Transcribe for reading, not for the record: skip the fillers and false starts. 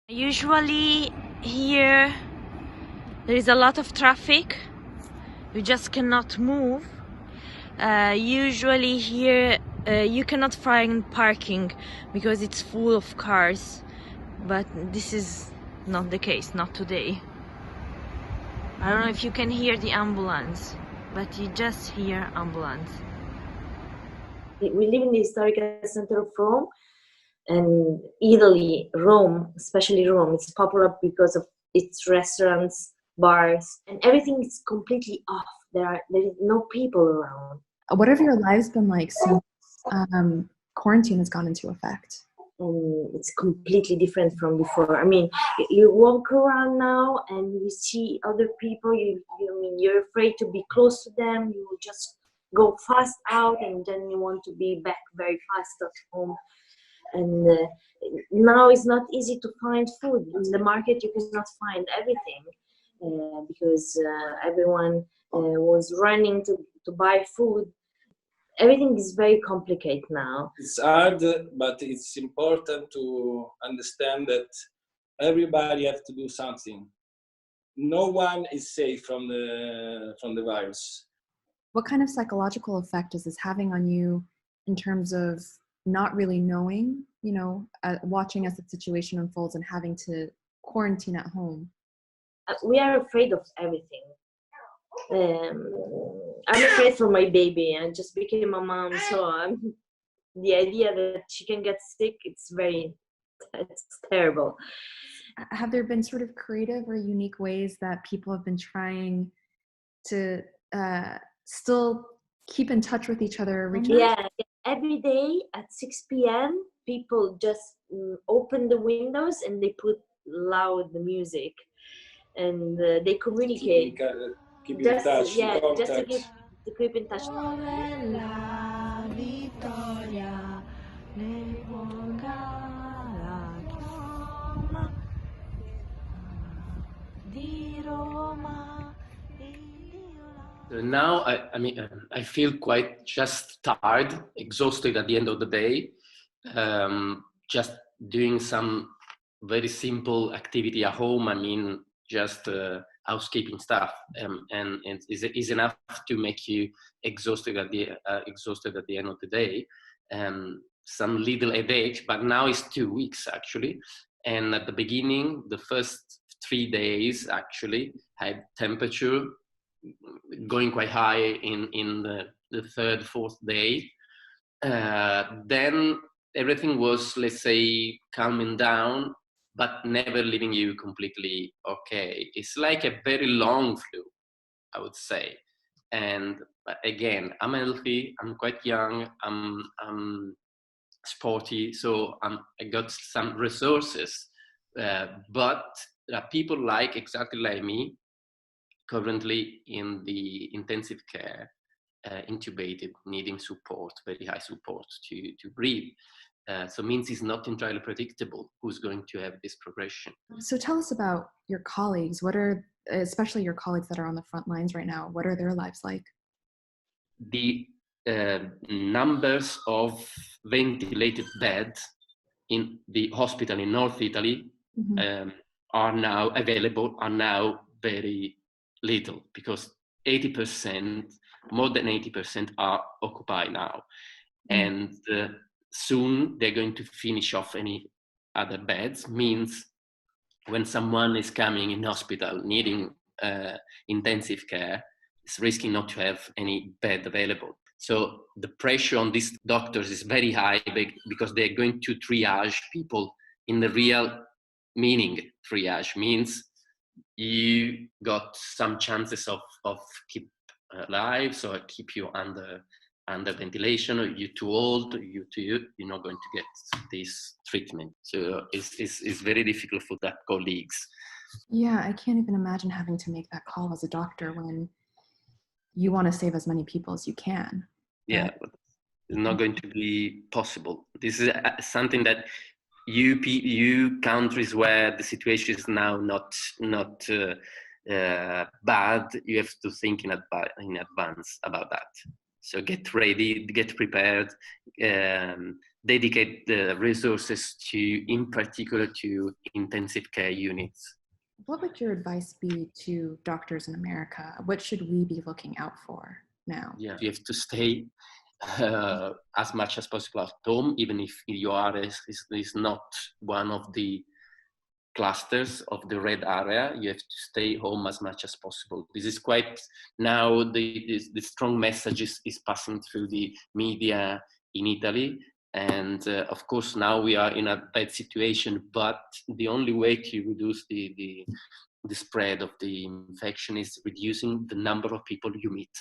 Usually here there is a lot of traffic. You just cannot move. Usually here you cannot find parking because it's full of cars, but this is not the case, not today. I don't know if you can hear the ambulance, but you just hear ambulance. We live in the historical center of Rome, and Italy, Rome, especially Rome, it's popular because of its restaurants, bars, and everything is completely off. There is no people around. What have your lives been like since quarantine has gone into effect? It's completely different from before. I mean, you walk around now and you see other people. You're afraid to be close to them. You just go fast out, and then you want to be back very fast at home. And now it's not easy to find food in the market. You cannot find everything because everyone was running to buy food. Everything is very complicated now. It's hard, but it's important to understand that everybody has to do something. No one is safe from the virus. What kind of psychological effect is this having on you in terms of not really knowing, watching as the situation unfolds and having to quarantine at home? We are afraid of everything. I'm afraid for my baby. I just became a mom, so the idea that she can get sick, it's terrible. Have there been sort of creative or unique ways that people have been trying to still keep in touch with each other? Yeah, every day at 6 p.m. people just open the windows and they put loud music, and they communicate. Keep in touch. Just to keep in touch. Now, I feel quite just tired, exhausted at the end of the day. Just doing some very simple activity at home. Just housekeeping stuff, and it is enough to make you exhausted at the end of the day. Some little headache, but now it's 2 weeks actually. And at the beginning, the first 3 days actually had temperature going quite high in the third, fourth day. Then everything was, let's say, calming down, but never leaving you completely okay. It's like a very long flu, I would say. And again, I'm healthy, I'm quite young, I'm sporty, so I got some resources. But there are people exactly like me, currently in the intensive care, intubated, needing support, very high support to breathe. So means it's not entirely predictable who's going to have this progression. So tell us about your colleagues. Especially your colleagues that are on the front lines right now, what are their lives like? The numbers of ventilated beds in the hospital in North Italy are now available, are now very little, because 80%, more than 80% are occupied now. And soon they're going to finish off any other beds. Means when someone is coming in hospital needing intensive care, it's risking not to have any bed available. So the pressure on these doctors is very high because they're going to triage people in the real meaning. Triage means you got some chances of keep alive, so I keep you under ventilation, or you're too old, you're not going to get this treatment. So it's very difficult for that colleagues. Yeah, I can't even imagine having to make that call as a doctor when you want to save as many people as you can. Yeah, but it's not going to be possible. This is something that you countries where the situation is now not bad, you have to think in advance about that. So get ready, get prepared, dedicate the resources to, in particular, to intensive care units. What would your advice be to doctors in America? What should we be looking out for now? Yeah, you have to stay as much as possible at home, even if your area is not one of the clusters of the red area. You have to stay home as much as possible. This is quite, now the strong message is passing through the media in Italy. And of course, now we are in a bad situation, but the only way to reduce the spread of the infection is reducing the number of people you meet.